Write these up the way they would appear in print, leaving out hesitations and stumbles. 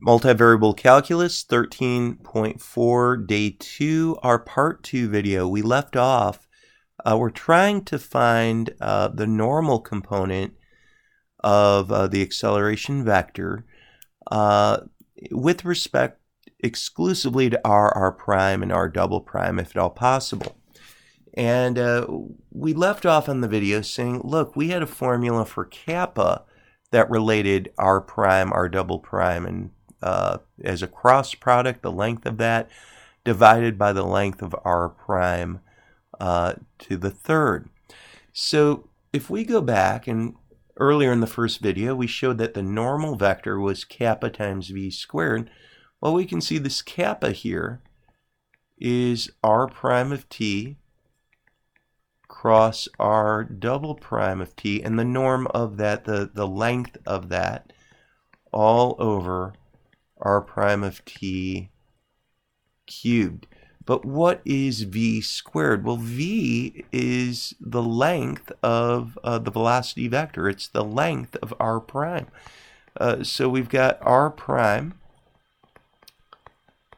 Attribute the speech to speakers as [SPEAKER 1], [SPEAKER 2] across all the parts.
[SPEAKER 1] Multivariable Calculus 13.4 Day 2, our Part 2 video. We left off, we're trying to find the normal component of the acceleration vector with respect exclusively to r prime and r double prime, if at all possible. And we left off on the video saying, look, we had a formula for kappa that related r prime, r double prime, and as a cross product, the length of that divided by the length of r prime to the third. So if we go back, and earlier in the first video, we showed that the normal vector was kappa times v squared. Well, we can see this kappa here is r prime of t cross r double prime of t, and the norm of that, the length of that, all over r prime of t cubed. But what is v squared? Well, v is the length of the velocity vector. It's the length of r prime. So we've got r prime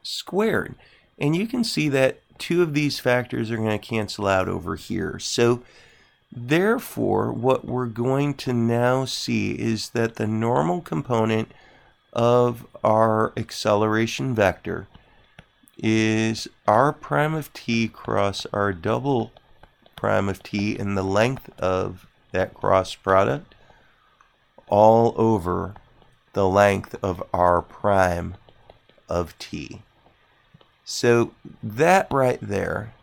[SPEAKER 1] squared. And you can see that two of these factors are going to cancel out over here. So therefore, what we're going to now see is that the normal component of our acceleration vector is r prime of t cross r double prime of t, and the length of that cross product all over the length of r prime of t. So that right there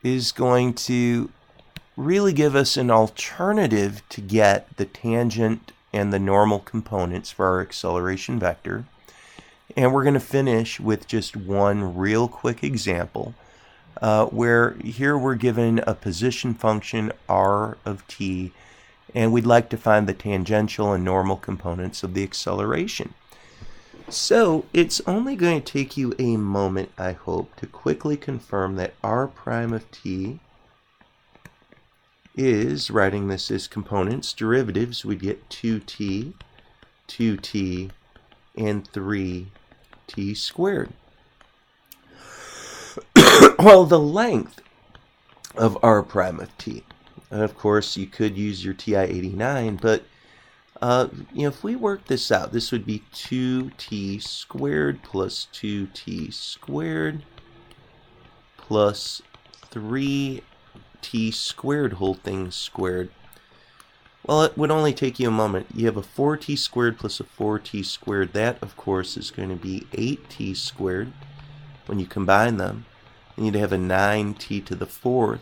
[SPEAKER 1] is going to really give us an alternative to get the tangent and the normal components for our acceleration vector. And we're going to finish with just one real quick example where here we're given a position function r of t, and we'd like to find the tangential and normal components of the acceleration. So it's only going to take you a moment, I hope, to quickly confirm that r prime of t is, writing this as components, derivatives, we get 2t, 2t, and 3t squared. Well, the length of r prime of t, of course, you could use your TI-89, but if we work this out, this would be 2t squared plus 2t squared plus 3t squared, whole thing squared. Well, it would only take you a moment. You have a 4t squared plus a 4t squared. That, of course, is going to be 8t squared when you combine them. And you'd have a 9t to the fourth.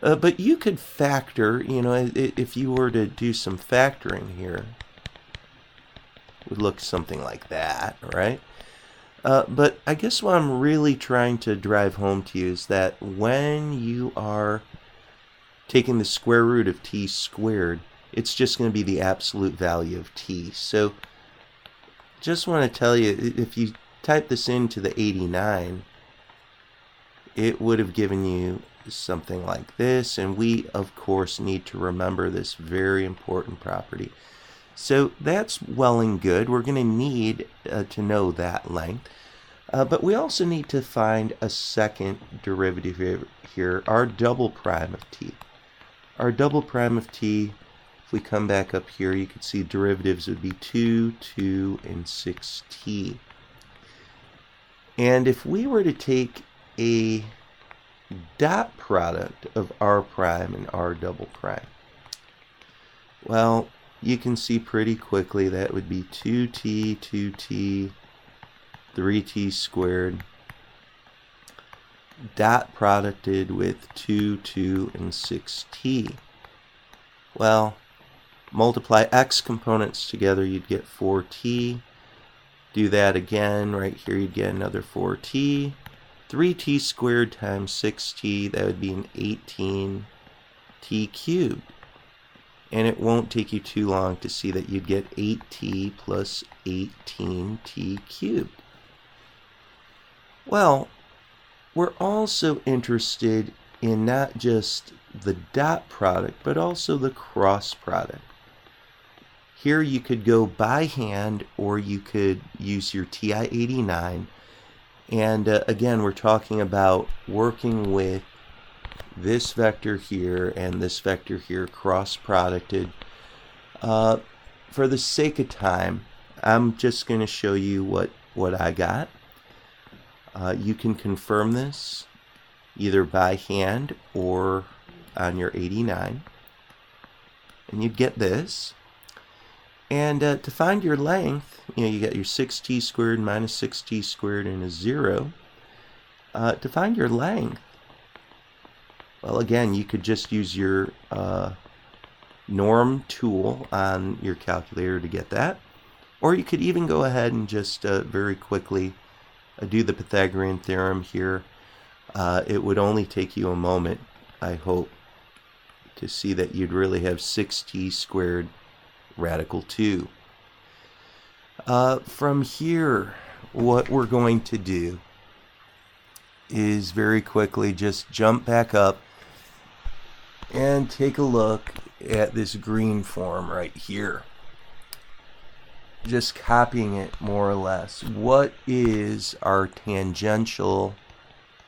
[SPEAKER 1] But you could factor, if you were to do some factoring here, it would look something like that, right? But I guess what I'm really trying to drive home to you is that when you are taking the square root of t squared, it's just going to be the absolute value of t. So just want to tell you, if you type this into the 89, it would have given you something like this, and we of course need to remember this very important property. So that's well and good. We're going to need to know that length, but we also need to find a second derivative here, r double prime of t. R double prime of t, if we come back up here, you can see derivatives would be 2, 2, and 6t. And if we were to take a dot product of r prime and r double prime, well, you can see pretty quickly that would be 2t, 2t, 3t squared, dot producted with 2, 2, and 6t. Well, multiply x components together, you'd get 4t. Do that again, right here you'd get another 4t. 3t squared times 6t, that would be an 18t cubed. And it won't take you too long to see that you'd get 8t plus 18t cubed. Well, we're also interested in not just the dot product, but also the cross product. Here you could go by hand, or you could use your TI-89. And again, we're talking about working with this vector here and this vector here cross-producted. For the sake of time, I'm just going to show you what I got. You can confirm this either by hand or on your 89. And you get this. And to find your length, you got your 6t squared minus 6t squared and a 0. To find your length, well, again, you could just use your norm tool on your calculator to get that. Or you could even go ahead and just very quickly do the Pythagorean theorem here. It would only take you a moment, I hope, to see that you'd really have 6t squared radical 2. From here, what we're going to do is very quickly just jump back up and take a look at this green form right here. Just copying it more or less. What is our tangential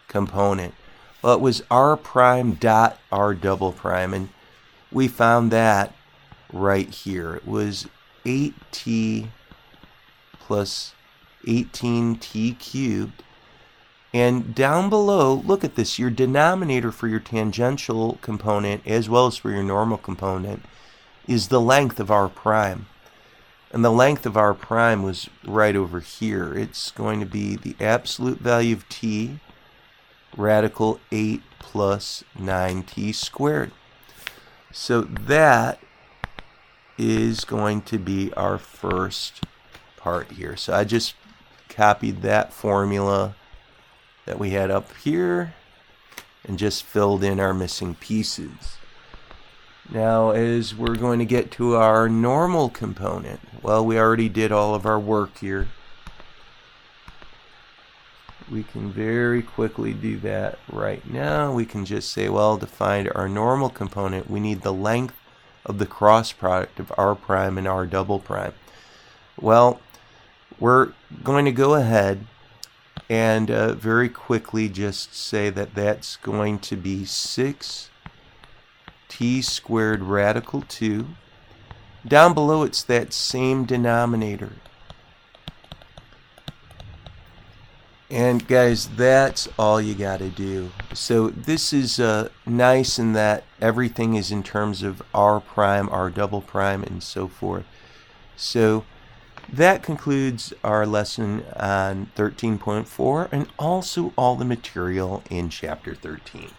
[SPEAKER 1] component? Well, it was r prime dot r double prime, and we found that right here. It was 8t plus 18t cubed. And down below, look at this, your denominator for your tangential component as well as for your normal component is the length of r prime. And the length of r prime was right over here. It's going to be the absolute value of t radical 8 plus 9t squared. So that is going to be our first part here. So I just copied that formula that we had up here and just filled in our missing pieces. Now, as we're going to get to our normal component, well, we already did all of our work here. We can very quickly do that right now. We can just say, well, to find our normal component, we need the length of the cross product of r prime and r double prime. Well, we're going to go ahead and very quickly just say that that's going to be 6t squared radical 2. Down below, it's that same denominator. And guys, that's all you got to do. So this is nice in that everything is in terms of r prime, r double prime, and so forth. So that concludes our lesson on 13.4 and also all the material in chapter 13.